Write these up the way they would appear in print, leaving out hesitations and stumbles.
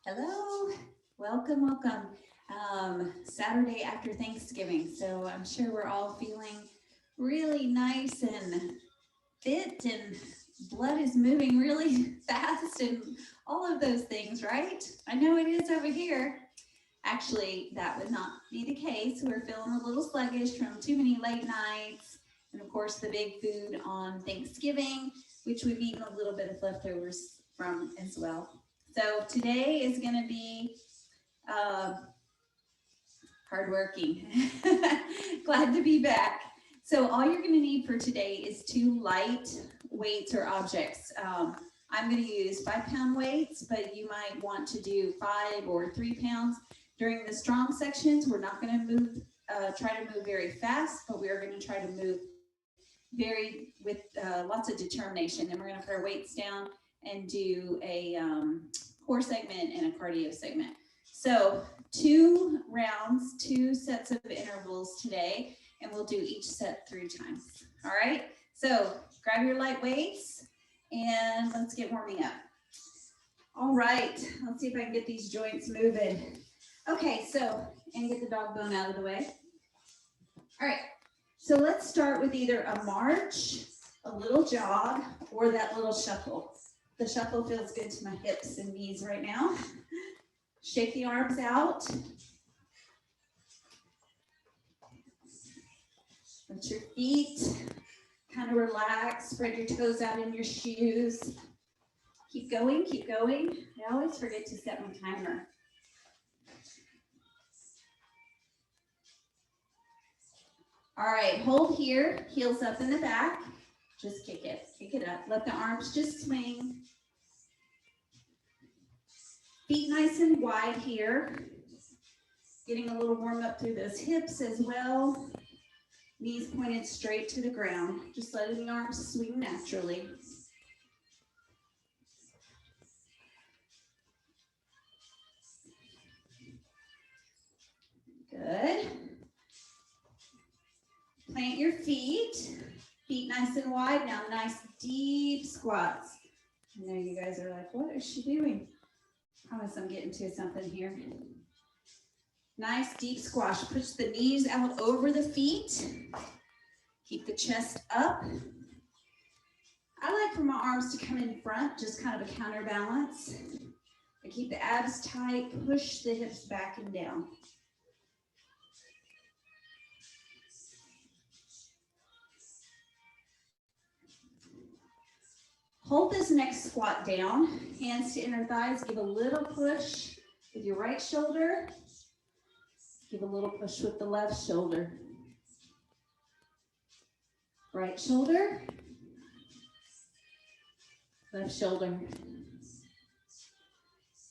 Hello, welcome, welcome. Saturday after Thanksgiving, so I'm sure we're all feeling really nice and fit, and blood is moving really fast, and all of those things, right? I know it is over here. Actually, that would not be the case. We're feeling a little sluggish from too many late nights, and of course, the big food on Thanksgiving, which we've eaten a little bit of leftovers from as well. So today is going to be uh, hardworking. Glad to be back. So all you're going to need for today is two light weights or objects. I'm going to use 5 pound weights, but you might want to do 5 or 3 pounds. During the strong sections, we're not going to try to move very fast, but we are going to try to move very with lots of determination. And we're going to put our weights down and do a core segment and a cardio segment. So 2 rounds, 2 sets of intervals today, and we'll do each set 3 times. All right, so grab your light weights and let's get warming up. All right, let's see if I can get these joints moving. Okay, so, and get the dog bone out of the way. All right, so let's start with either a march, a little jog, or that little shuffle. The shuffle feels good to my hips and knees right now. Shake the arms out. Let your feet kind of relax. Spread your toes out in your shoes. Keep going, keep going. I always forget to set my timer. All right, hold here, heels up in the back. Just kick it up. Let the arms just swing. Feet nice and wide here. Getting a little warm up through those hips as well. Knees pointed straight to the ground. Just letting the arms swing naturally. Good. Plant your feet. Feet nice and wide. Now nice deep squats. I know you guys are like, what is she doing? I promise I'm getting to something here. Nice deep squash. Push the knees out over the feet. Keep the chest up. I like for my arms to come in front, just kind of a counterbalance. I keep the abs tight, push the hips back and down. Hold this next squat down, hands to inner thighs. Give a little push with your right shoulder. Give a little push with the left shoulder. Right shoulder, left shoulder.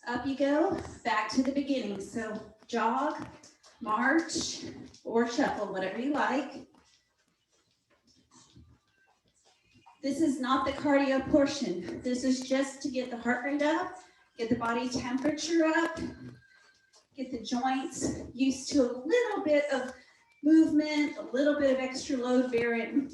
Up you go, back to the beginning. So jog, march, or shuffle, whatever you like. This is not the cardio portion. This is just to get the heart rate up, get the body temperature up, get the joints used to a little bit of movement, a little bit of extra load bearing.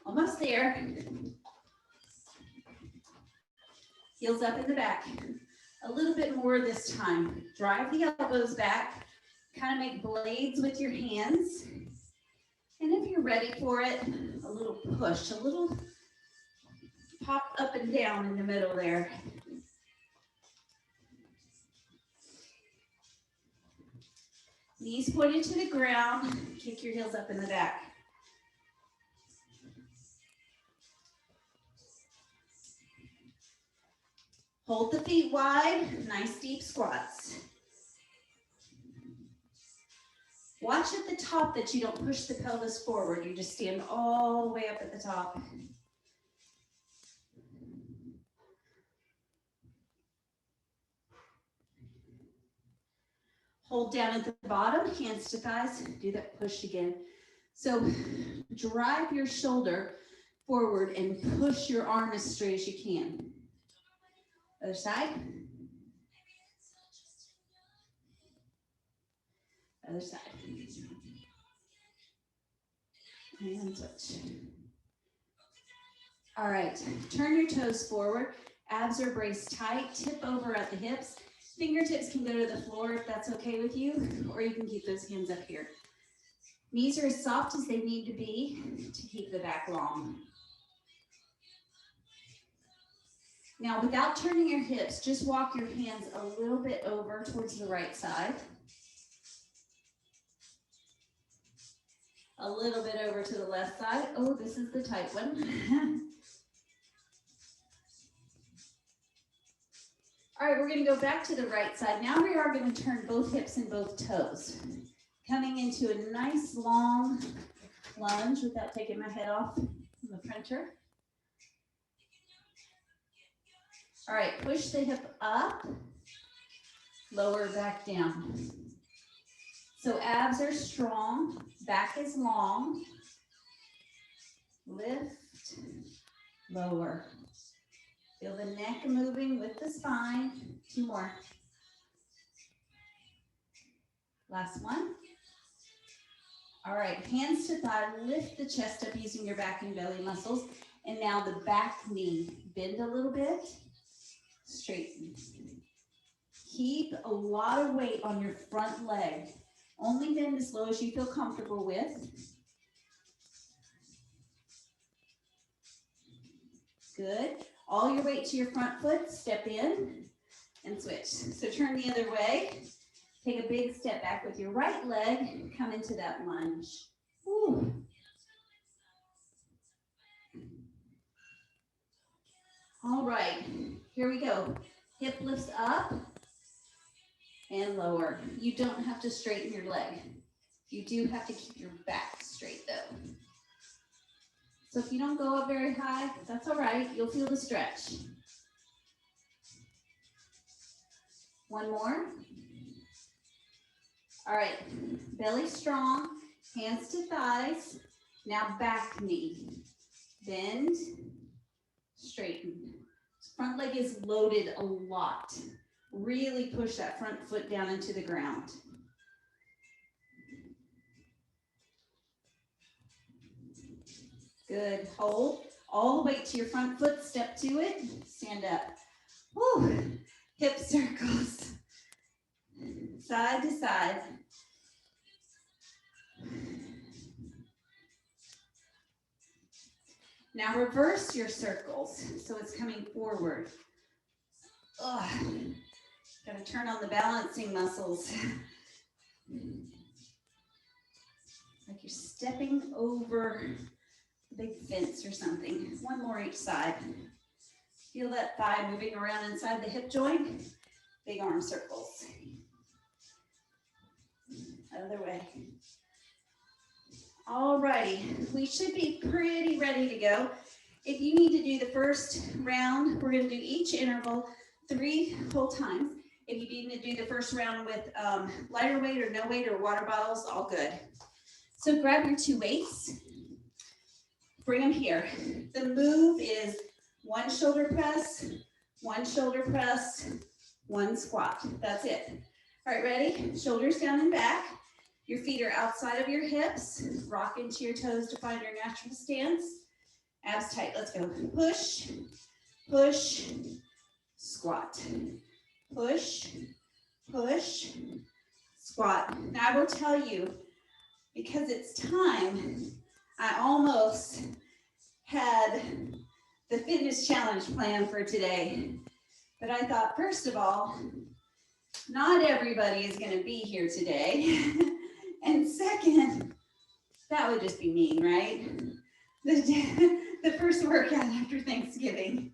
Almost there. Heels up in the back. A little bit more this time. Drive the elbows back. Kind of make blades with your hands. And if you're ready for it, a little push, a little pop up and down in the middle there. Knees pointed to the ground. Kick your heels up in the back. Hold the feet wide, nice deep squats. Watch at the top that you don't push the pelvis forward. You just stand all the way up at the top. Hold down at the bottom, hands to thighs. Do that push again. So drive your shoulder forward and push your arm as straight as you can. Other side. Other side. And switch. All right, turn your toes forward. Abs are braced tight. Tip over at the hips. Fingertips can go to the floor if that's okay with you, or you can keep those hands up here. Knees are as soft as they need to be to keep the back long. Now, without turning your hips, just walk your hands a little bit over towards the right side. A little bit over to the left side. Oh, this is the tight one. All right, we're going to go back to the right side. Now we are going to turn both hips and both toes. Coming into a nice long lunge without taking my head off the printer. All right, push the hip up, lower back down. So abs are strong, back is long. Lift, lower. Feel the neck moving with the spine. 2 more. Last one. All right, hands to thigh, lift the chest up using your back and belly muscles. And now the back knee, bend a little bit, straighten. Keep a lot of weight on your front leg. Only bend as low as you feel comfortable with. Good. All your weight to your front foot, step in and switch. So turn the other way. Take a big step back with your right leg, come into that lunge. Whew. All right, here we go. Hip lifts up and lower. You don't have to straighten your leg. You do have to keep your back straight though. So if you don't go up very high, that's all right. You'll feel the stretch. One more. All right, belly strong, hands to thighs. Now back knee. Bend, straighten. Front leg is loaded a lot. Really push that front foot down into the ground. Good, hold. All the weight to your front foot, step to it, stand up. Woo. Hip circles. Side to side. Now reverse your circles, so it's coming forward. Ugh. Gotta turn on the balancing muscles. Like you're stepping over a big fence or something. One more each side. Feel that thigh moving around inside the hip joint. Big arm circles. Other way. Alrighty, we should be pretty ready to go. If you need to do the first round, we're going to do each interval 3 whole times. If you need to do the first round with lighter weight or no weight or water bottles, all good. So grab your 2 weights, bring them here. The move is 1 shoulder press, 1 shoulder press, 1 squat. That's it. All right, ready? Shoulders down and back. Your feet are outside of your hips. Rock into your toes to find your natural stance. Abs tight. Let's go. Push, push, squat. Push, push, squat. Now I will tell you, because it's time, I almost had the fitness challenge plan for today. But I thought, first of all, not everybody is going to be here today. And second, that would just be mean, right? The first workout after Thanksgiving.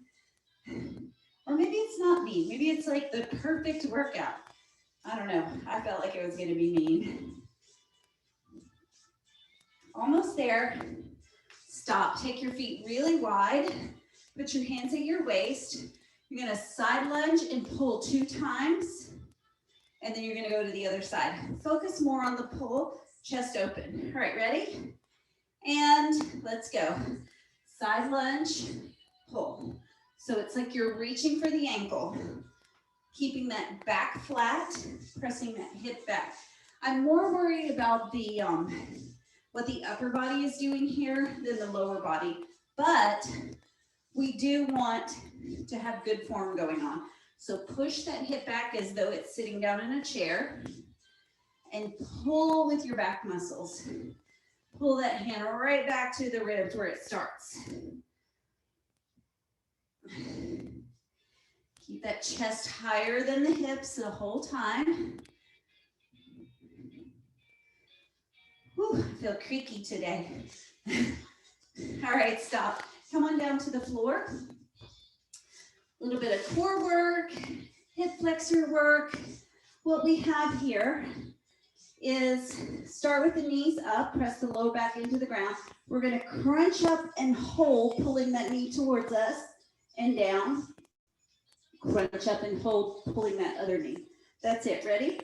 Or maybe it's not mean. Maybe it's like the perfect workout. I don't know. I felt like it was going to be mean. Almost there. Stop. Take your feet really wide. Put your hands at your waist. You're going to side lunge and pull 2 times. And then you're going to go to the other side. Focus more on the pull, chest open. All right, ready? And let's go. Side lunge, pull. So it's like you're reaching for the ankle, keeping that back flat, pressing that hip back. I'm more worried about the what the upper body is doing here than the lower body. But we do want to have good form going on. So push that hip back as though it's sitting down in a chair and pull with your back muscles. Pull that hand right back to the ribs where it starts. Keep that chest higher than the hips the whole time. Whew, I feel creaky today. All right, stop. Come on down to the floor. A little bit of core work, hip flexor work. What we have here is start with the knees up, press the low back into the ground. We're going to crunch up and hold, pulling that knee towards us and down. Crunch up and hold, pulling that other knee. That's it. Ready?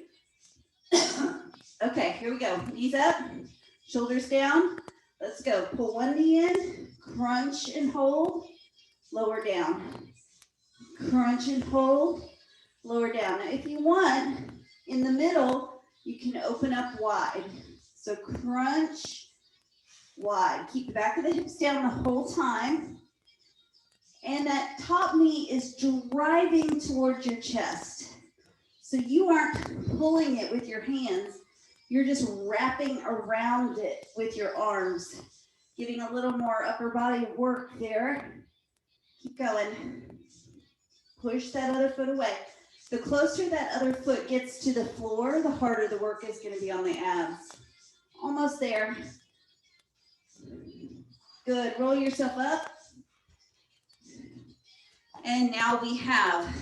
Okay, here we go. Knees up, shoulders down. Let's go. Pull one knee in, crunch and hold, lower down. Crunch and hold, lower down. Now, if you want, in the middle, you can open up wide. So crunch, wide. Keep the back of the hips down the whole time. And that top knee is driving towards your chest. So you aren't pulling it with your hands. You're just wrapping around it with your arms, giving a little more upper body work there. Keep going. Push that other foot away. The closer that other foot gets to the floor, the harder the work is going to be on the abs. Almost there. Good. Roll yourself up. And now we have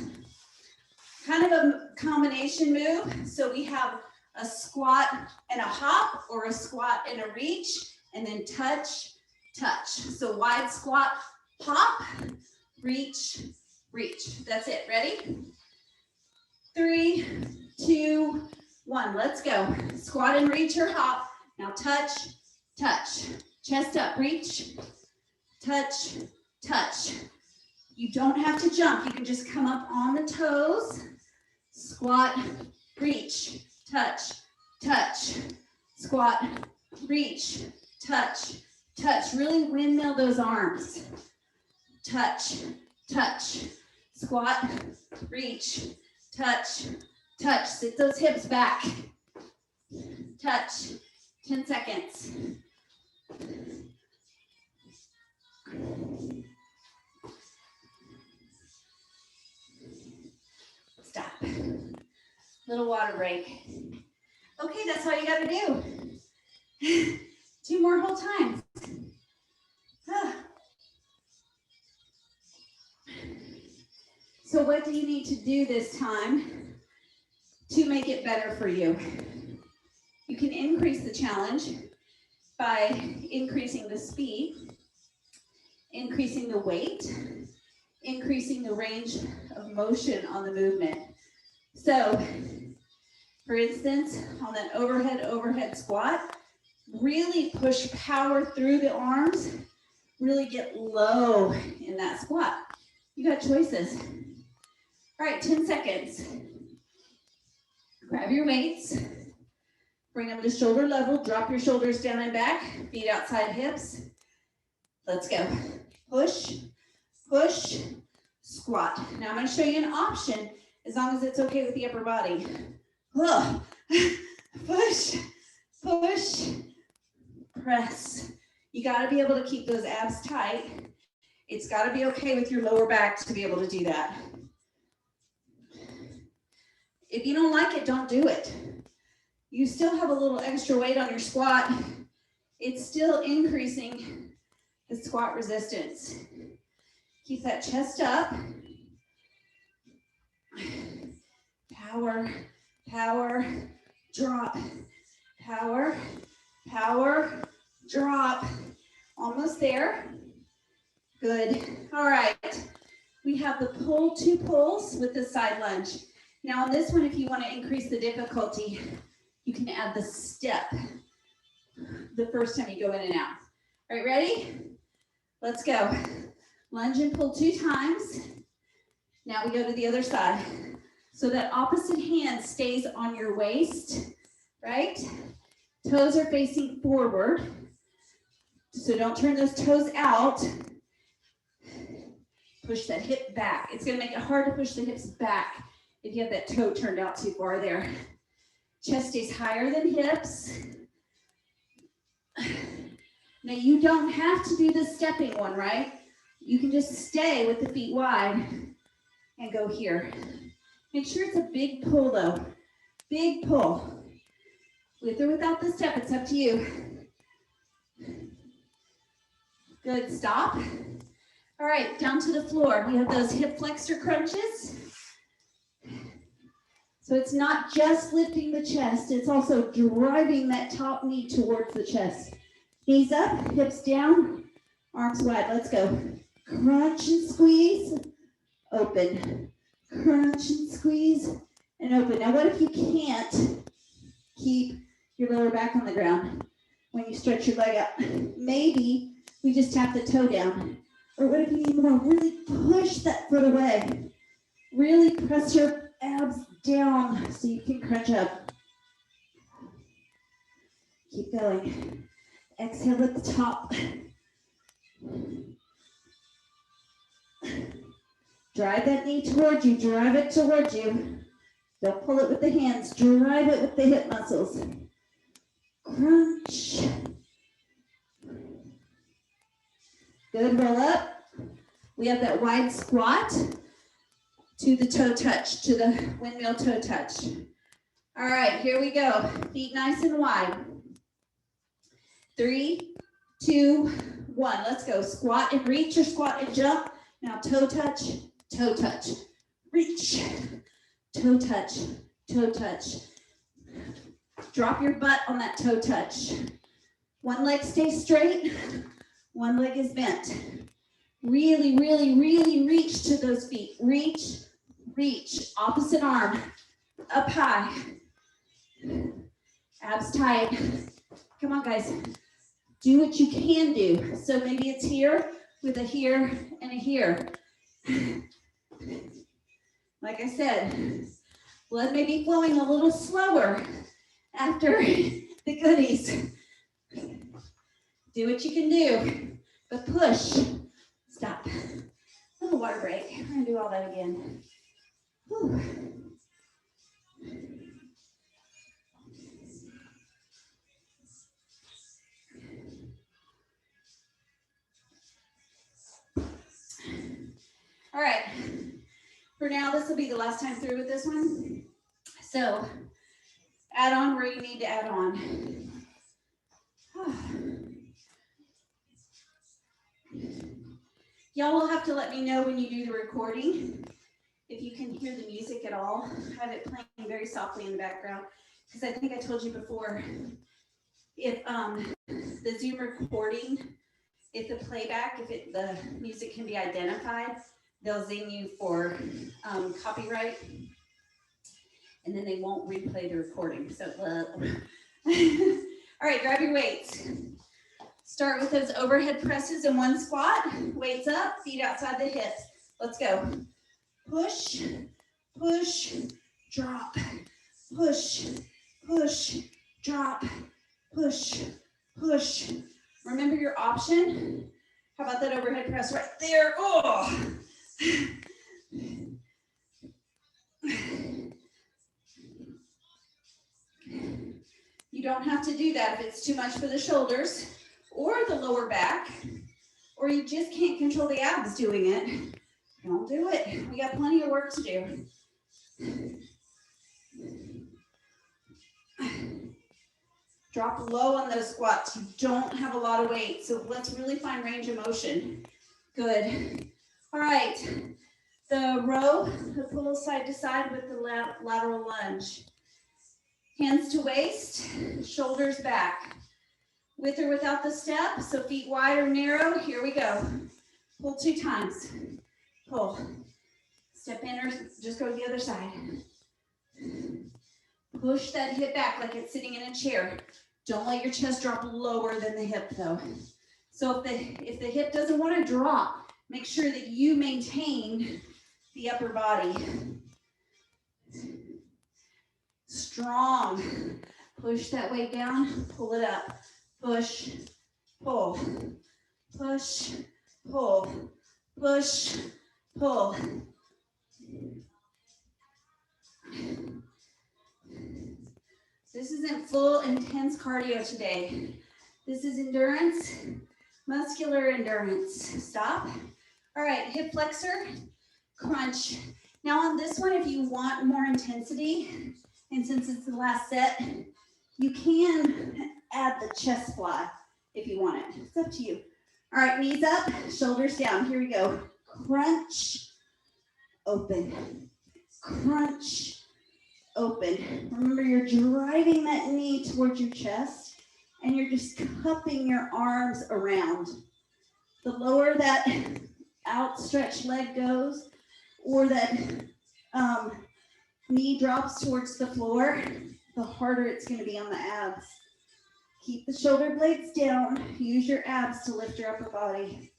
kind of a combination move. So we have a squat and a hop, or a squat and a reach, and then touch, touch. So wide squat, hop, reach, reach. That's it. Ready? 3, 2, 1. Let's go. Squat and reach or hop. Now touch, touch. Chest up, reach, touch, touch. You don't have to jump. You can just come up on the toes. Squat, reach, touch, touch. Squat, reach, touch, touch. Really windmill those arms. Touch, touch. Squat, reach, touch, touch. Sit those hips back. Touch. 10 seconds. Stop. Little water break. Okay, that's all you got to do. 2 more whole times. So what do you need to do this time to make it better for you? You can increase the challenge by increasing the speed, increasing the weight, increasing the range of motion on the movement. So, for instance, on that overhead squat, really push power through the arms, really get low in that squat. You got choices. All right, 10 seconds. Grab your weights, bring them to shoulder level, drop your shoulders down and back, feet outside hips. Let's go. Push, push, squat. Now I'm going to show you an option, as long as it's okay with the upper body. Push, push, press. You got to be able to keep those abs tight. It's got to be okay with your lower back to be able to do that. If you don't like it, don't do it. You still have a little extra weight on your squat. It's still increasing the squat resistance. Keep that chest up. Power, power, drop. Power, power, drop. Almost there. Good. All right. We have the pull 2 pulls with the side lunge. Now on this one, if you want to increase the difficulty, you can add the step the first time you go in and out. All right, ready? Let's go. Lunge and pull 2 times. Now we go to the other side. So that opposite hand stays on your waist, right? Toes are facing forward, so don't turn those toes out. Push that hip back. It's going to make it hard to push the hips back if you have that toe turned out too far there. Chest stays higher than hips. Now you don't have to do the stepping one, right? You can just stay with the feet wide and go here. Make sure it's a big pull though. Big pull. With or without the step, it's up to you. Good, stop. All right, down to the floor. We have those hip flexor crunches. So it's not just lifting the chest, it's also driving that top knee towards the chest. Knees up, hips down, arms wide, let's go. Crunch and squeeze, open. Crunch and squeeze, and open. Now what if you can't keep your lower back on the ground when you stretch your leg up? Maybe we just tap the toe down. Or what if you need more? Really push that foot away. Really press your abs down so you can crunch up. Keep going. Exhale at the top. Drive that knee towards you. Drive it towards you. Don't pull it with the hands. Drive it with the hip muscles. Crunch. Good, roll up. We have that wide squat to the toe touch, to the windmill toe touch. All right, here we go. Feet nice and wide. 3, 2, 1. Let's go. Squat and reach or squat and jump. Now toe touch, reach, toe touch, toe touch. Drop your butt on that toe touch. One leg stays straight, one leg is bent. Really, really, really reach to those feet. Reach, reach, opposite arm, up high. Abs tight. Come on, guys. Do what you can do. So maybe it's here with a here and a here. Like I said, blood may be flowing a little slower after the goodies. Do what you can do, but push. Stop. Little water break. We're gonna do all that again. Whew. All right, for now, this will be the last time through with this one. So add on where you need to add on. Y'all will have to let me know when you do the recording, if you can hear the music at all. I have it playing very softly in the background, because I think I told you before, if the Zoom recording, if the playback, if the music can be identified, they'll zing you for copyright, and then they won't replay the recording. So, all right, grab your weights. Start with those overhead presses in one squat. Weights up, feet outside the hips. Let's go. Push, push, drop. Push, push, drop. Push, push. Remember your option. How about that overhead press right there? Oh. You don't have to do that if it's too much for the shoulders or the lower back, or you just can't control the abs doing it. Don't do it. We got plenty of work to do. Drop low on those squats. You don't have a lot of weight, so let's really find range of motion. Good. All right. The row, the pull side to side with the lateral lunge. Hands to waist, shoulders back. With or without the step, so feet wide or narrow, here we go. Pull 2 times. Pull. Step in or just go to the other side. Push that hip back like it's sitting in a chair. Don't let your chest drop lower than the hip though. So if the hip doesn't want to drop, make sure that you maintain the upper body. Strong. Push that weight down, pull it up. Push, pull, push, pull, push, pull. This isn't full intense cardio today. This is endurance, muscular endurance. Stop. All right, hip flexor, crunch. Now on this one, if you want more intensity, and since it's the last set, you can add the chest fly if you want it. It's up to you. All right, knees up, shoulders down. Here we go. Crunch, open. Crunch, open. Remember, you're driving that knee towards your chest, and you're just cupping your arms around. The lower that outstretched leg goes, or that knee drops towards the floor, the harder it's going to be on the abs. Keep the shoulder blades down. Use your abs to lift your upper body.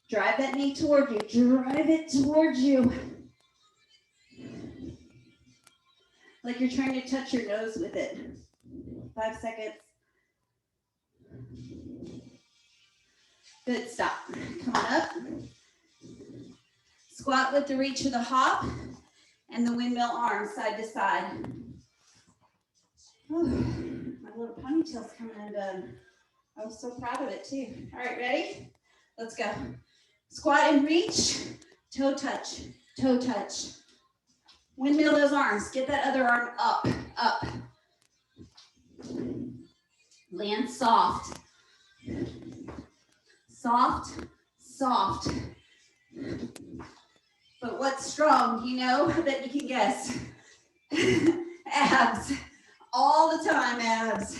Drive that knee toward you. Drive it towards you. Like you're trying to touch your nose with it. 5 seconds. Good, stop. Come on up. Squat with the reach of the hop and the windmill arms side to side. Whew, my little ponytail's coming undone. I was so proud of it too. All right, ready? Let's go. Squat and reach, toe touch, toe touch. Windmill those arms. Get that other arm up, up. Land soft. Soft, soft. But what's strong, you know, that you can guess? Abs. All the time, abs.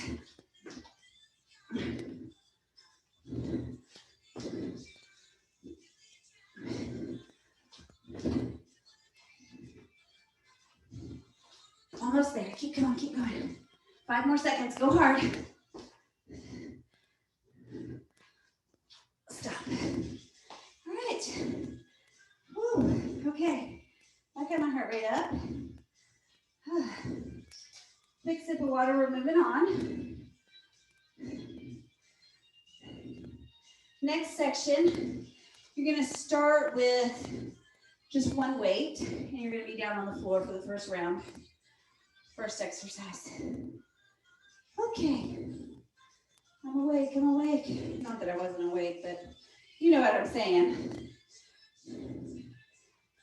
Almost there. Keep going, keep going. 5 more seconds. Go hard. Stop. All right. Woo. Okay. I got my heart rate up. Big sip of water. We're moving on. Next section, you're going to start with just one weight, and you're going to be down on the floor for the first round. First exercise. Okay. I'm awake, I'm awake. Not that I wasn't awake, but you know what I'm saying.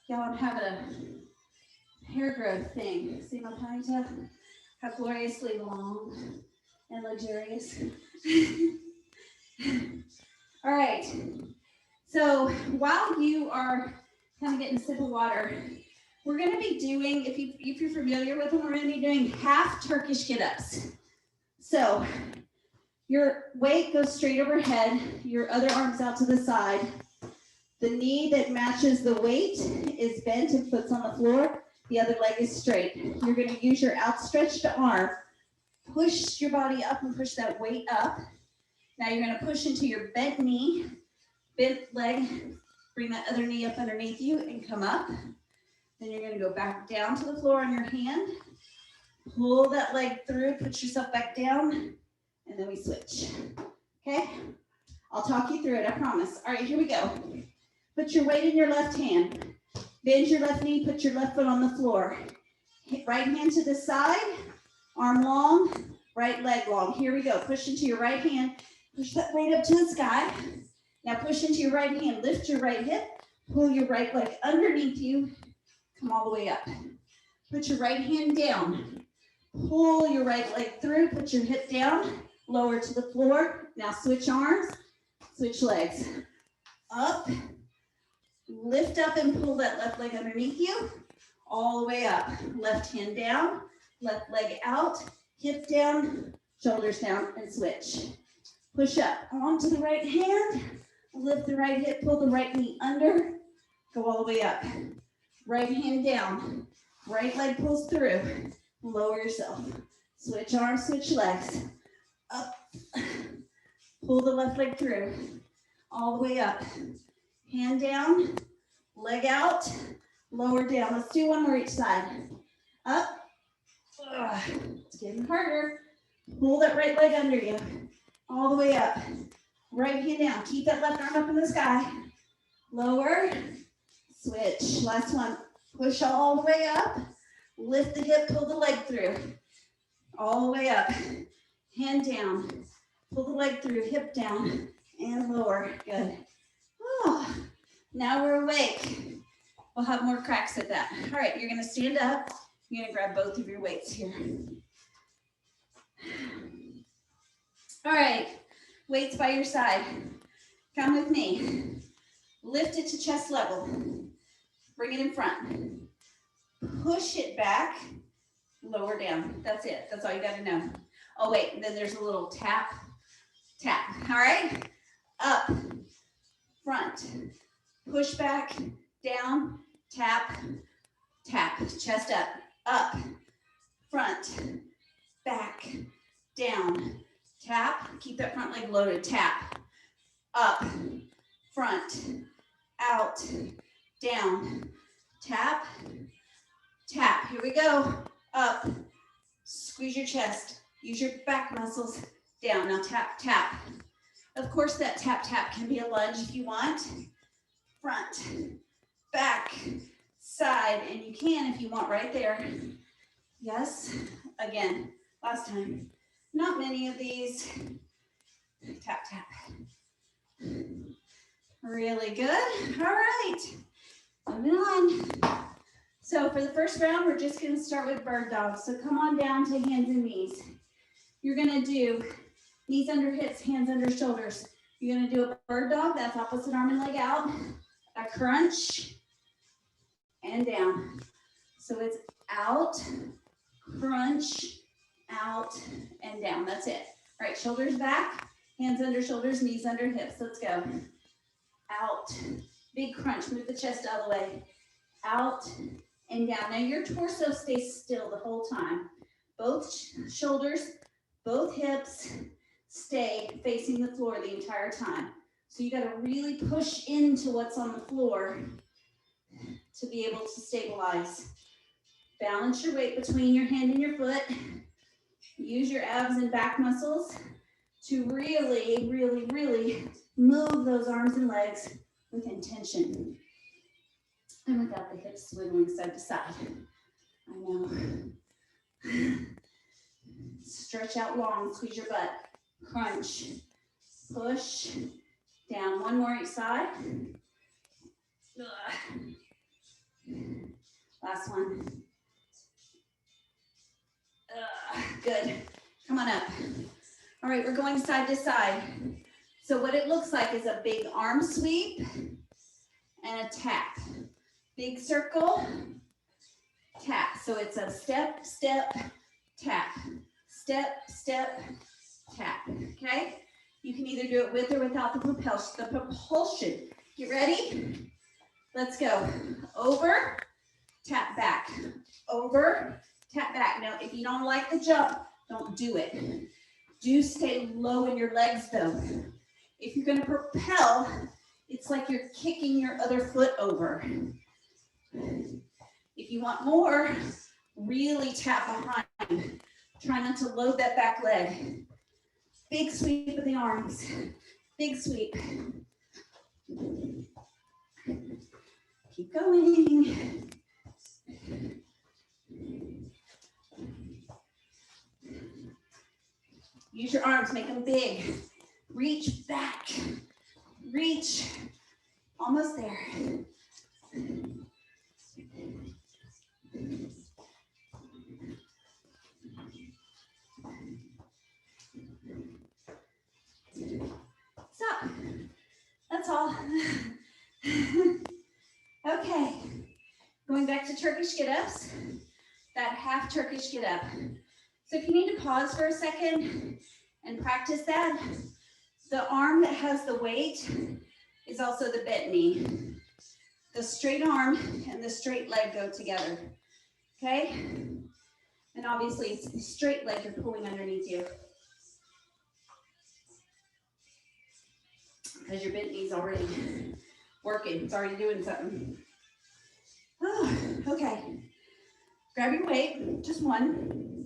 Y'all, I'm having a hair growth thing. See my ponytail? How gloriously long and luxurious. All right. So while you are kind of getting a sip of water, we're going to be doing, if you're familiar with them, we're going to be doing half Turkish get-ups. So your weight goes straight overhead, your other arm's out to the side. The knee that matches the weight is bent and foot's on the floor. The other leg is straight. You're going to use your outstretched arm, push your body up and push that weight up. Now you're going to push into your bent knee, bent leg, bring that other knee up underneath you and come up. Then you're going to go back down to the floor on your hand, pull that leg through, put yourself back down, and then we switch. Okay? I'll talk you through it, I promise. All right, here we go. Put your weight in your left hand. Bend your left knee, put your left foot on the floor. Right hand to the side, arm long, right leg long. Here we go. Push into your right hand. Push that weight up to the sky. Now push into your right hand. Lift your right hip. Pull your right leg underneath you. Come all the way up. Put your right hand down. Pull your right leg through. Put your hip down. Lower to the floor. Now switch arms. Switch legs. Up. Lift up and pull that left leg underneath you. All the way up. Left hand down. Left leg out. Hip down. Shoulders down. And switch. Push up onto the right hand. Lift the right hip. Pull the right knee under. Go all the way up. Right hand down. Right leg pulls through. Lower yourself. Switch arms, switch legs. Up. Pull the left leg through. All the way up. Hand down. Leg out. Lower down. Let's do one more each side. Up. It's getting harder. Pull that right leg under you, all the way up. Right hand down. Keep that left arm up in the sky. Lower, switch. Last one. Push all the way up. Lift the hip, pull the leg through. All the way up. Hand down. Pull the leg through, hip down, and lower. Good. Oh, now we're awake. We'll have more cracks at that. All right, you're gonna stand up. You're gonna grab both of your weights here. All right, weights by your side. Come with me. Lift it to chest level. Bring it in front. Push it back, lower down. That's it, that's all you gotta know. Oh wait, and then there's a little tap, tap. All right, up, front, push back, down, tap, tap, chest up, front, back, down, tap, keep that front leg loaded, tap, up, front, out, down, tap, tap. Here we go, up, squeeze your chest, use your back muscles, down. Now tap, tap. Of course, that tap, tap can be a lunge if you want. Front, back, side, and you can if you want right there. Yes, again, last time. Not many of these. Tap, tap. Really good. All right, moving on. So for the first round, we're just gonna start with bird dog. So come on down to hands and knees. You're gonna do knees under hips, hands under shoulders. You're gonna do a bird dog, that's opposite arm and leg out, a crunch, and down. So it's out, crunch, out, and down, that's it. All right, shoulders back, hands under shoulders, knees under hips, let's go. Out, big crunch, move the chest out of the way. Out and down. Now your torso stays still the whole time. Both shoulders, both hips stay facing the floor the entire time. So you gotta really push into what's on the floor to be able to stabilize. Balance your weight between your hand and your foot. Use your abs and back muscles to really, really, really move those arms and legs with intention. And without the hips swiveling side to side. I know. Stretch out long, squeeze your butt. Crunch, push, down. One more each side. Last one. Good. Come on up. All right, we're going side to side. So what it looks like is a big arm sweep and a tap. Big circle, tap. So it's a step, step, tap. Step, step, tap. Okay? You can either do it with or without the propulsion. Get ready? Let's go. Over, tap back. Over, tap back. Now, if you don't like the jump, don't do it. Do stay low in your legs though. If you're going to propel, it's like you're kicking your other foot over. If you want more, really tap behind. Try not to load that back leg. Big sweep of the arms. Big sweep. Keep going. Use your arms, make them big. Reach back. Reach. Almost there. Stop. That's all. Okay. Going back to Turkish get-ups. That half Turkish get-up. So if you need to pause for a second and practice that, the arm that has the weight is also the bent knee. The straight arm and the straight leg go together. Okay? And obviously it's the straight leg you're pulling underneath you. Because your bent knee's already working. It's already doing something. Oh, okay. Grab your weight, just one.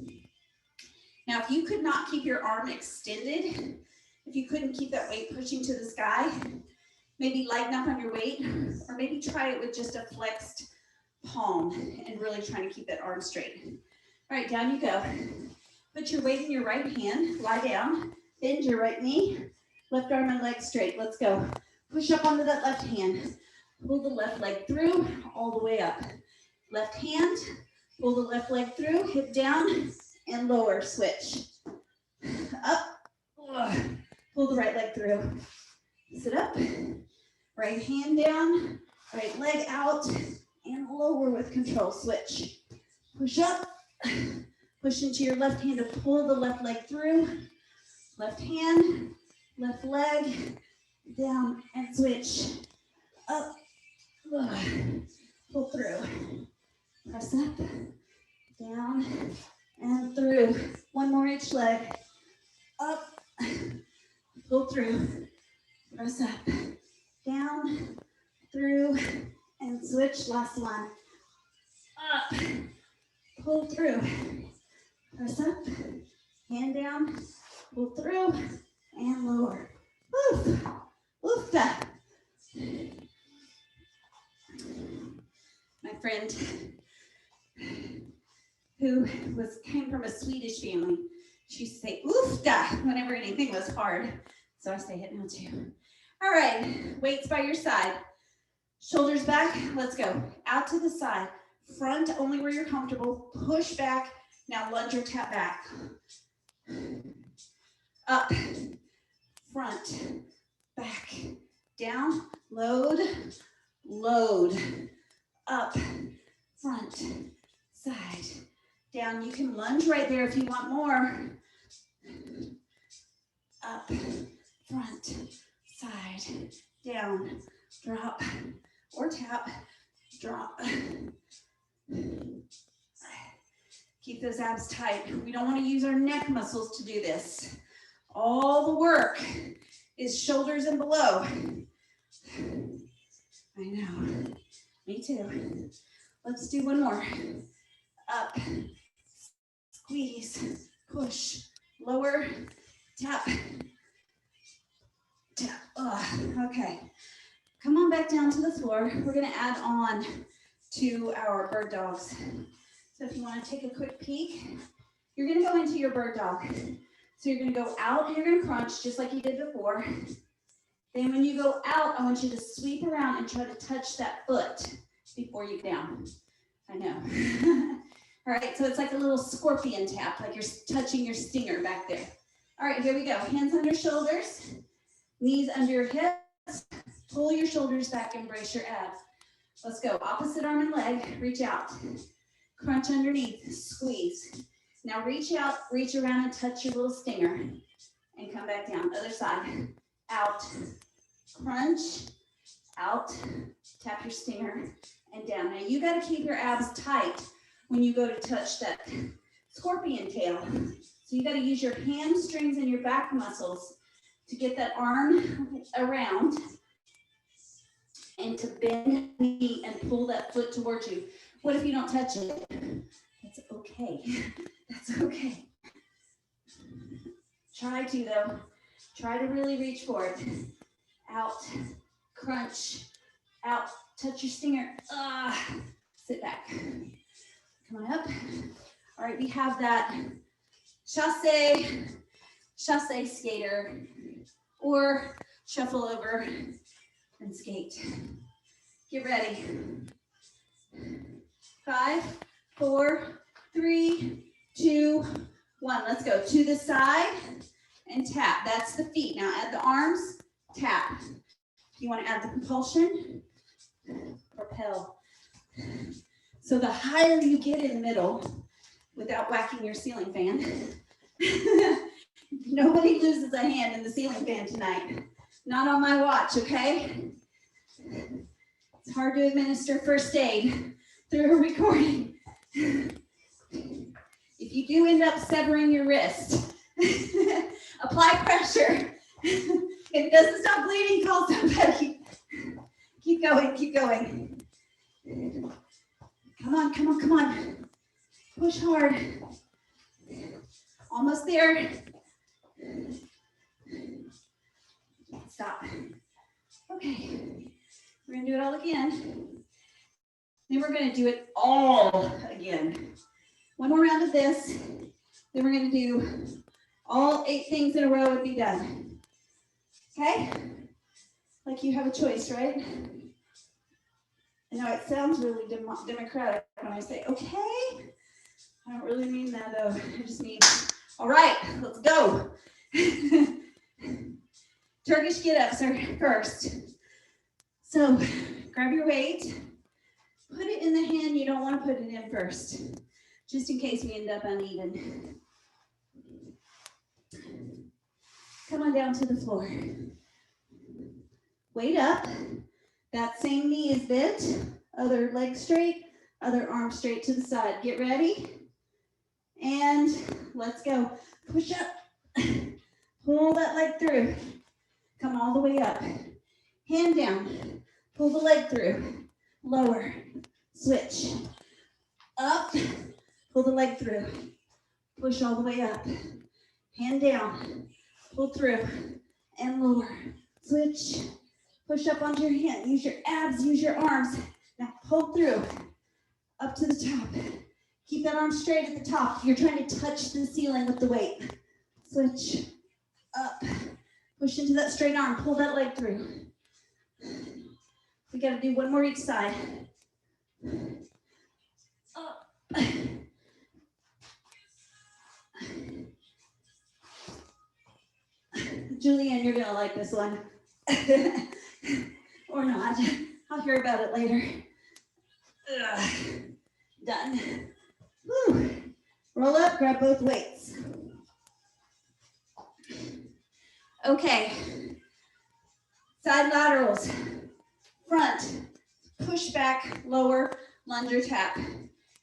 Now, if you could not keep your arm extended, if you couldn't keep that weight pushing to the sky, maybe lighten up on your weight, or maybe try it with just a flexed palm and really trying to keep that arm straight. All right, down you go. Put your weight in your right hand, lie down, bend your right knee, left arm and leg straight. Let's go. Push up onto that left hand. Pull the left leg through, all the way up. Left hand, pull the left leg through, hip down, and lower, switch. Up, pull the right leg through. Sit up, right hand down, right leg out, and lower with control, switch. Push up, push into your left hand to pull the left leg through. Left hand, left leg, down, and switch. Up, pull through. Press up, down, and through. One more each leg. Up, pull through. Press up, down, through, and switch. Last one. Up, pull through. Press up, hand down, pull through, and lower. Woof, woof da. My friend who came from a Swedish family, she used to say oofda whenever anything was hard. So I say it now too. All right, weights by your side. Shoulders back, let's go. Out to the side. Front only where you're comfortable. Push back. Now lunge or tap back. Up, front, back, down, load, load. Up, front, side, down. You can lunge right there if you want more. Up, front, side, down, drop, or tap, drop. Keep those abs tight. We don't want to use our neck muscles to do this. All the work is shoulders and below. I know. Me too. Let's do one more. Up, squeeze, push, lower, tap, tap. Okay. Come on back down to the floor. We're going to add on to our bird dogs. So if you want to take a quick peek, you're going to go into your bird dog. So you're going to go out and you're going to crunch just like you did before. Then when you go out, I want you to sweep around and try to touch that foot before you get down. I know. All right, so it's like a little scorpion tap, like you're touching your stinger back there. All right, here we go. Hands under shoulders, knees under your hips. Pull your shoulders back, embrace your abs. Let's go. Opposite arm and leg, reach out. Crunch underneath, squeeze. Now reach out, reach around and touch your little stinger. And come back down. Other side. Out, crunch, out, tap your stinger, and down. Now you got to keep your abs tight when you go to touch that scorpion tail. So you got to use your hamstrings and your back muscles to get that arm around and to bend the knee and pull that foot towards you. What if you don't touch it? That's okay. That's okay. Try to though. Try to really reach for it. Out, crunch, out, touch your stinger. Sit back. Come on up. All right, we have that chasse skater, or shuffle over and skate. Get ready. 5, 4, 3, 2, 1. Let's go to the side and tap. That's the feet. Now add the arms, tap. If you want to add the propulsion, propel. So the higher you get in the middle without whacking your ceiling fan, nobody loses a hand in the ceiling fan tonight. Not on my watch, okay? It's hard to administer first aid through a recording. If you do end up severing your wrist, apply pressure. If it doesn't stop bleeding, call somebody. Keep going, keep going. Come on, come on, come on. Push hard. Almost there. Stop. Okay, we're gonna do it all again. Then we're gonna do it all again. One more round of this. Then we're gonna do all 8 things in a row and be done. Okay? Like you have a choice, right? I know it sounds really democratic when I say, okay. I don't really mean that though. I just mean, all right, let's go. Turkish get-ups are first. So grab your weight, put it in the hand you don't want to put it in first, just in case we end up uneven. Come on down to the floor. Weight up. That same knee is bent, other leg straight, other arm straight to the side. Get ready. And let's go. Push up. Pull that leg through. Come all the way up. Hand down. Pull the leg through. Lower. Switch. Up. Pull the leg through. Push all the way up. Hand down. Pull through. And lower. Switch. Push up onto your hand. Use your abs. Use your arms. Now pull through. Up to the top. Keep that arm straight at the top. You're trying to touch the ceiling with the weight. Switch. Up. Push into that straight arm. Pull that leg through. We got to do one more each side. Up. Julianne, you're going to like this one. Or not. I'll hear about it later. Done. Whew. Roll up, grab both weights. Okay. Side laterals. Front. Push back, lower, lunge or tap.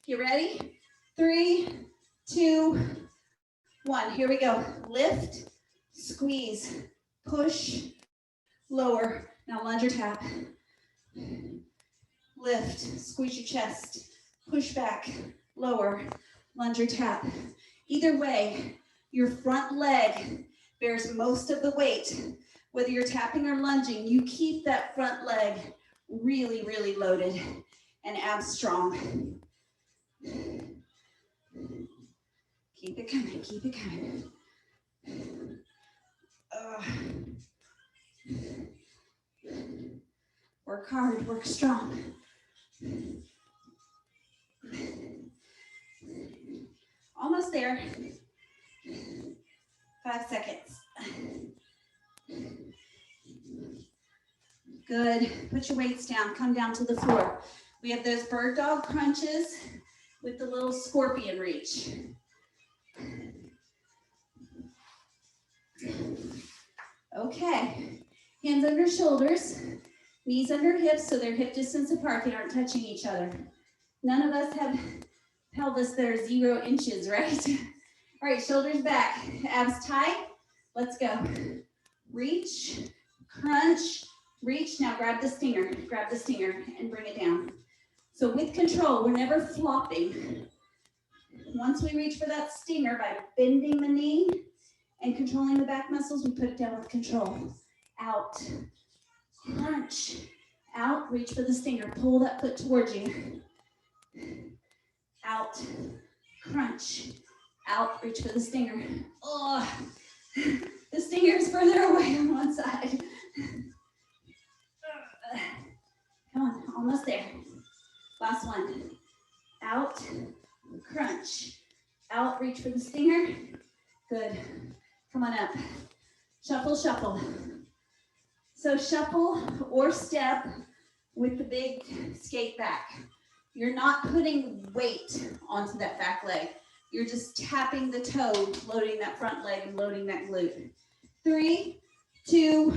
You ready? 3, 2, 1. Here we go. Lift, squeeze, push, lower. Now lunge or tap. Lift, squeeze your chest, push back, lower, lunge or tap. Either way, your front leg bears most of the weight. Whether you're tapping or lunging, you keep that front leg really, really loaded and abs strong. Keep it coming, keep it coming. Work hard, work strong. Almost there. 5 seconds. Good. Put your weights down. Come down to the floor. We have those bird dog crunches with the little scorpion reach. Okay. Hands under shoulders. Knees under hips so they're hip distance apart. They aren't touching each other. None of us have pelvis that are 0 inches, right? All right, shoulders back. Abs tight. Let's go. Reach, crunch, reach. Now grab the stinger and bring it down. So with control, we're never flopping. Once we reach for that stinger by bending the knee and controlling the back muscles, we put it down with control. Out, crunch, out, reach for the stinger. Pull that foot towards you. Out, crunch, out, reach for the stinger. Oh, the stinger is further away on one side. Come on, almost there. Last one. Out, crunch, out, reach for the stinger. Good. Come on up. Shuffle, shuffle. So shuffle or step with the big skate back. You're not putting weight onto that back leg. You're just tapping the toe, loading that front leg and loading that glute. 3, 2,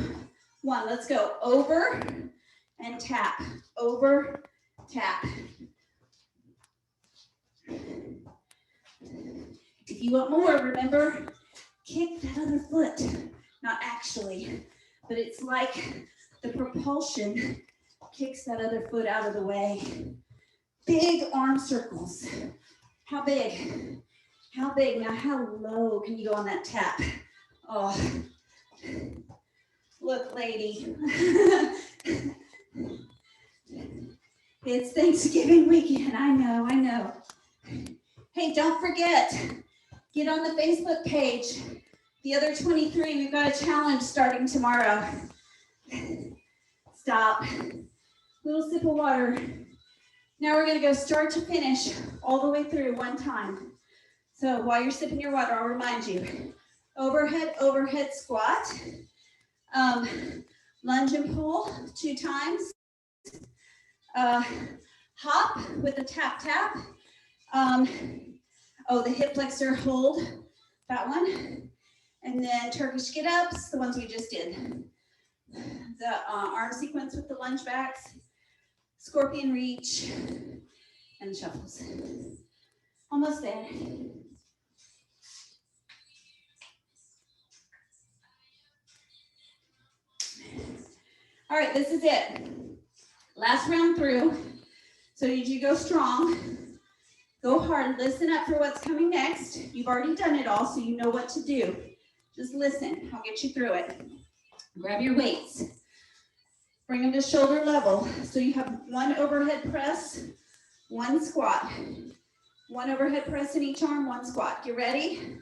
1. Let's go. Over and tap. Over, tap. If you want more, remember, kick that other foot. Not actually, but it's like the propulsion kicks that other foot out of the way. Big arm circles. How big? How big? Now how low can you go on that tap? Oh, look, lady. It's Thanksgiving weekend. I know. Hey, don't forget, get on the Facebook page. The other 23, we've got a challenge starting tomorrow. Stop. Little sip of water. Now we're going to go start to finish all the way through one time. So while you're sipping your water, I'll remind you. Overhead squat. Lunge and pull 2 times. Hop with a tap. The hip flexor hold, that one. And then Turkish get-ups, the ones we just did. The arm sequence with the lunge backs, scorpion reach, and shuffles. Almost there. All right, this is it. Last round through. So you go strong, go hard, listen up for what's coming next. You've already done it all, so you know what to do. Just listen, I'll get you through it. Grab your weights. Bring them to shoulder level. So you have 1 overhead press, 1 squat. 1 overhead press in each arm, 1 squat. Get ready?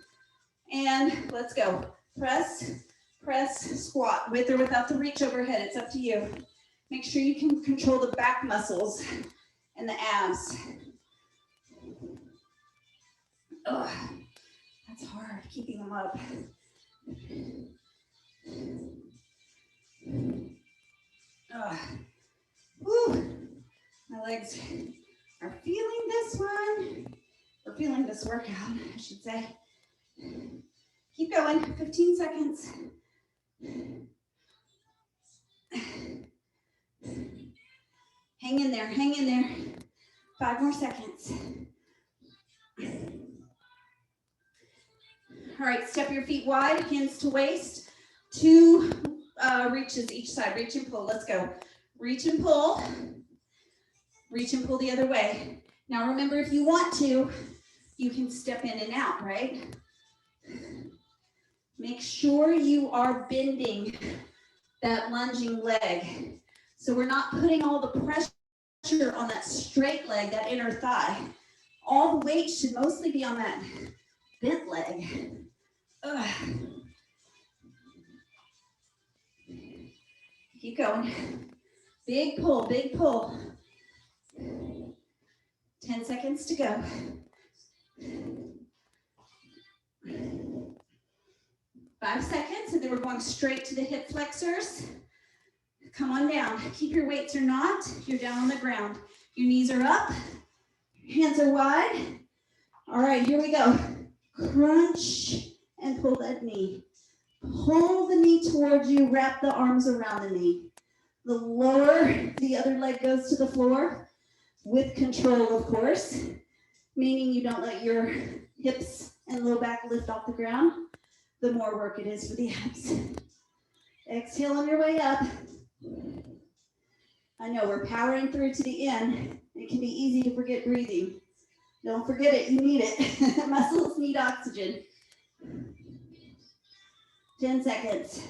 And let's go. Press, squat. With or without the reach overhead, it's up to you. Make sure you can control the back muscles and the abs. Ugh, that's hard, keeping them up. Whew. My legs are feeling this one, or feeling this workout, I should say. Keep going, 15 seconds. Hang in there. 5 more seconds. All right, step your feet wide, hands to waist. 2 reaches each side, reach and pull, let's go. Reach and pull the other way. Now remember, if you want to, you can step in and out, right? Make sure you are bending that lunging leg. So we're not putting all the pressure on that straight leg, that inner thigh. All the weight should mostly be on that bent leg. Ugh. Keep going. Big pull, big pull. 10 seconds to go. 5 seconds, and then we're going straight to the hip flexors. Come on down. Keep your weights or not. You're down on the ground. Your knees are up. Hands are wide. All right, here we go. Crunch and pull that knee. Pull the knee towards you. Wrap the arms around the knee. The lower the other leg goes to the floor, with control, of course, meaning you don't let your hips and low back lift off the ground, the more work it is for the abs. Exhale on your way up. I know we're powering through to the end. It can be easy to forget breathing. Don't forget it, you need it. Muscles need oxygen. 10 seconds.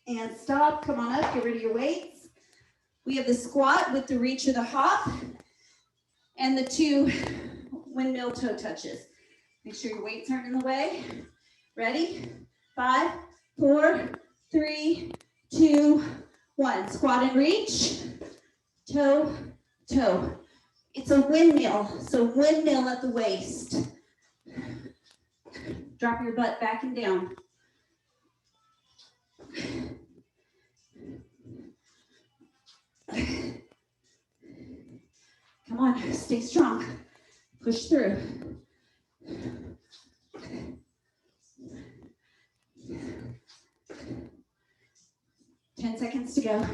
And stop, come on up, get rid of your weights. We have the squat with the reach or the hop and the 2 windmill toe touches. Make sure your weights aren't in the way. Ready? 5, 4, 3, 2, 1. Squat and reach, toe, toe. It's a windmill, so windmill at the waist. Drop your butt back and down. Come on, stay strong. Push through. 10 seconds to go.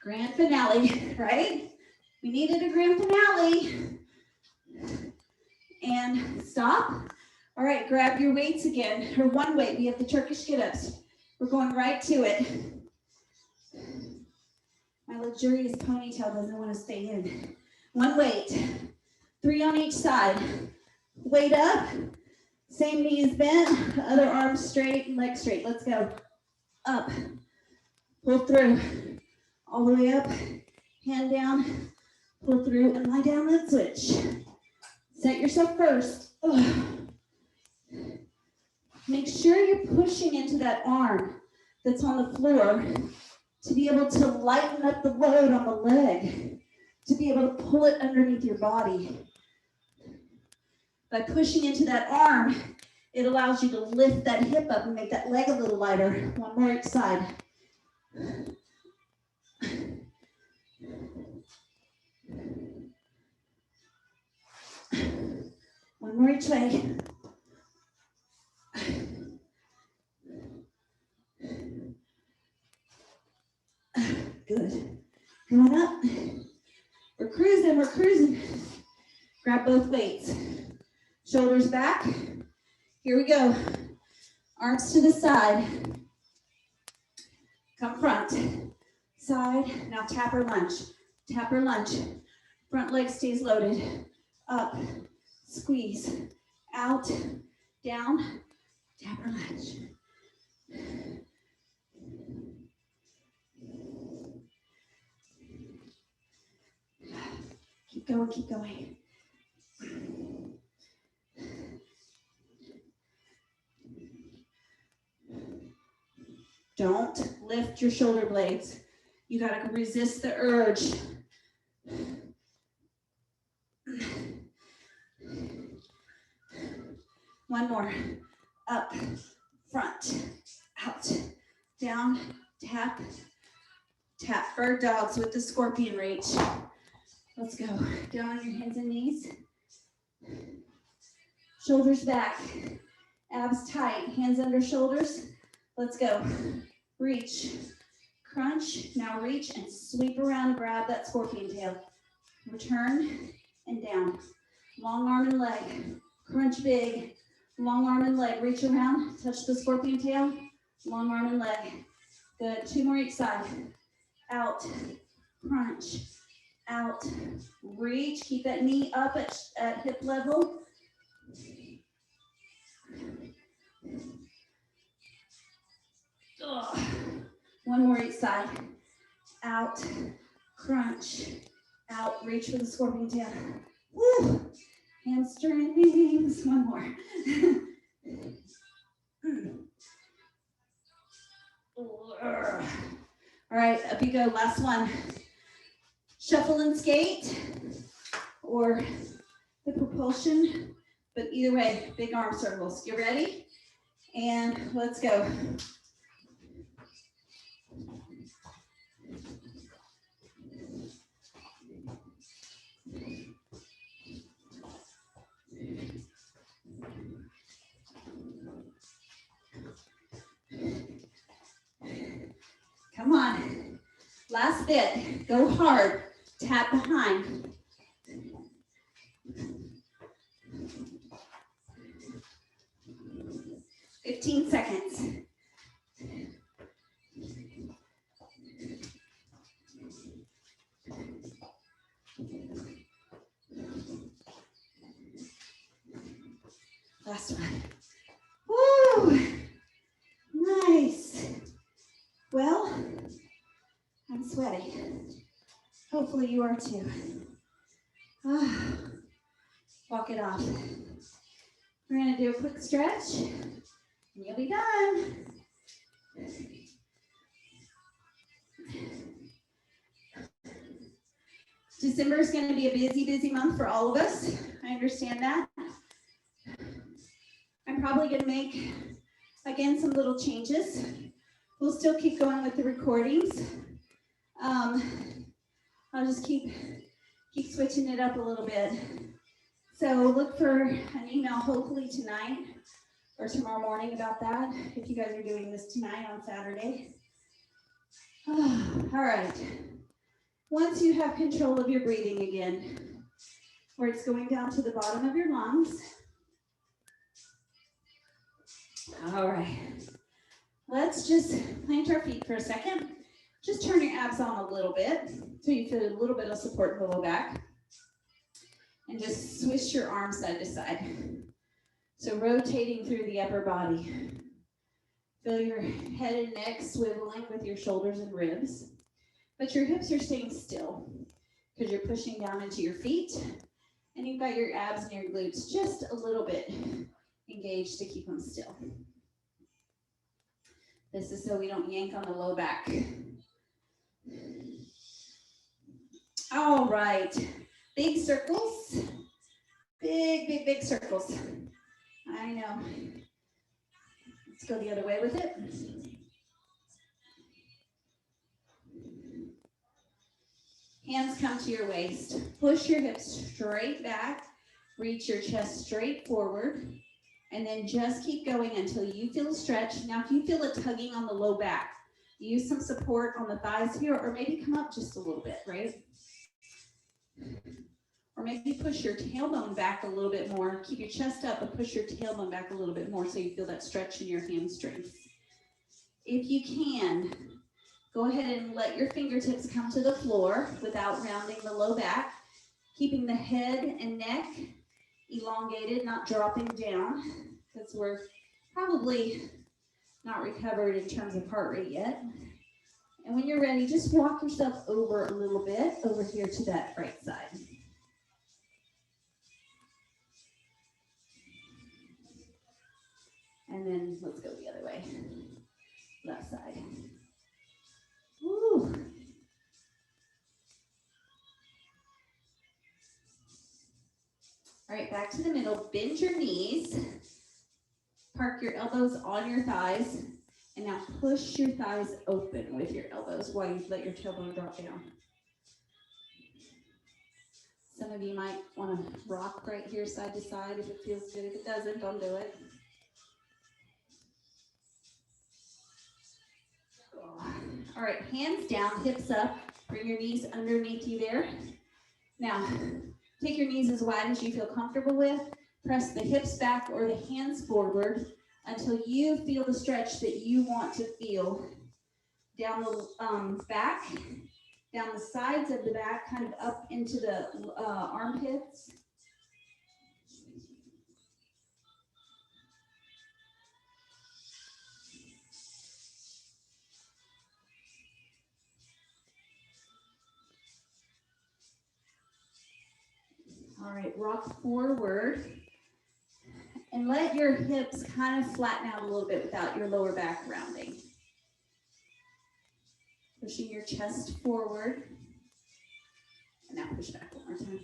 Grand finale, right? We needed a grand finale. And stop. All right, grab your weights again, or one weight. We have the Turkish get-ups. We're going right to it. My luxurious ponytail doesn't want to stay in. One weight, 3 on each side. Weight up, same knees bent, other arm straight, leg straight. Let's go. Up, pull through, all the way up, hand down, pull through, and lie down and switch. Set yourself first. Make sure you're pushing into that arm that's on the floor to be able to lighten up the load on the leg, to be able to pull it underneath your body. By pushing into that arm, it allows you to lift that hip up and make that leg a little lighter. One more each side. One more each way. Good. Going up. We're cruising, we're cruising. Grab both weights. Shoulders back. Here we go. Arms to the side. Come front. Side. Now tap or lunge. Tap or lunge. Front leg stays loaded. Up. Squeeze. Out. Down. Tap or lunge. Keep going, keep going. Don't lift your shoulder blades. You gotta resist the urge. One more. Up, front, out, down, tap, tap. Bird dogs with the scorpion reach. Let's go. Down on your hands and knees. Shoulders back. Abs tight. Hands under shoulders. Let's go. Reach. Crunch. Now reach and sweep around. Grab that scorpion tail. Return and down. Long arm and leg. Crunch big. Long arm and leg. Reach around. Touch the scorpion tail. Long arm and leg. Good. 2 more each side. Out. Crunch. Out, reach, keep that knee up at hip level. Ugh. 1 more each side. Out, crunch, out, reach for the scorpion tail. Woo. Hamstrings, 1 more. All right, up you go, last one. Shuffle and skate, or the propulsion, but either way, big arm circles. Get ready? And let's go. Come on. Last bit. Go hard. Tap behind. $15 seconds. Last one. Woo! Nice. Well, I'm sweaty. Hopefully you are too. Walk it off. We're gonna do a quick stretch and you'll be done. December is gonna be a busy, busy month for all of us. I understand that. I'm probably gonna make, again, some little changes. We'll still keep going with the recordings. I'll just keep switching it up a little bit. So look for an email hopefully tonight or tomorrow morning about that, if you guys are doing this tonight on Saturday. All right. Once you have control of your breathing again, where it's going down to the bottom of your lungs. All right. Let's just plant our feet for a second. Just turn your abs on a little bit so you feel a little bit of support in the low back. And just swish your arms side to side. So rotating through the upper body. Feel your head and neck swiveling with your shoulders and ribs. But your hips are staying still because you're pushing down into your feet. And you've got your abs and your glutes just a little bit engaged to keep them still. This is so we don't yank on the low back. All right, big circles, big circles. I know. Let's go the other way with it. Hands come to your waist. Push your hips straight back. Reach your chest straight forward. And then just keep going until you feel a stretch. Now, if you feel a tugging on the low back, use some support on the thighs here, or maybe come up just a little bit, right? Or maybe push your tailbone back a little bit more. Keep your chest up, but push your tailbone back a little bit more so you feel that stretch in your hamstrings. If you can, go ahead and let your fingertips come to the floor without rounding the low back, keeping the head and neck elongated, not dropping down, because we're probably not recovered in terms of heart rate yet. And when you're ready, just walk yourself over a little bit over here to that right side. And then let's go the other way, left side. Woo. All right, back to the middle. Bend your knees. Park your elbows on your thighs. And now push your thighs open with your elbows while you let your tailbone drop down. Some of you might want to rock right here side to side if it feels good. If it doesn't, don't do it. All right, hands down, hips up. Bring your knees underneath you there. Now, take your knees as wide as you feel comfortable with. Press the hips back or the hands forward until you feel the stretch that you want to feel down the back, down the sides of the back, kind of up into the armpits. All right, rock forward and let your hips kind of flatten out a little bit without your lower back rounding. Pushing your chest forward. And now push back one more time.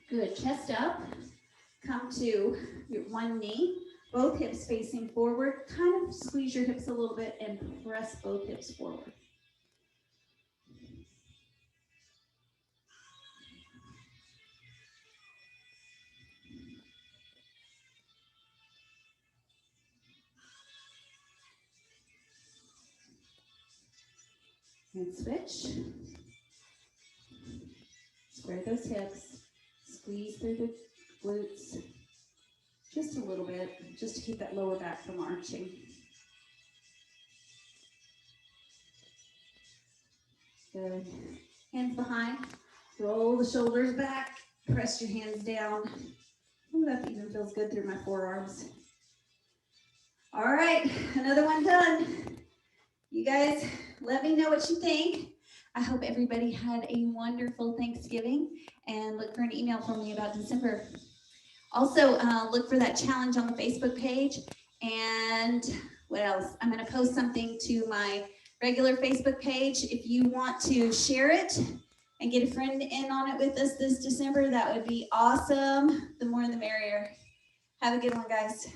Good, chest up. Come to your one knee, both hips facing forward. Kind of squeeze your hips a little bit and press both hips forward. And switch. Square those hips. Squeeze through the glutes. Just a little bit, just to keep that lower back from arching. Good. Hands behind. Roll the shoulders back. Press your hands down. Ooh, that even feels good through my forearms. All right, another one done. You guys, let me know what you think. I hope everybody had a wonderful Thanksgiving and look for an email from me about December. Also, look for that challenge on the Facebook page. And what else? I'm going to post something to my regular Facebook page. If you want to share it and get a friend in on it with us this December, that would be awesome. The more the merrier. Have a good one, guys.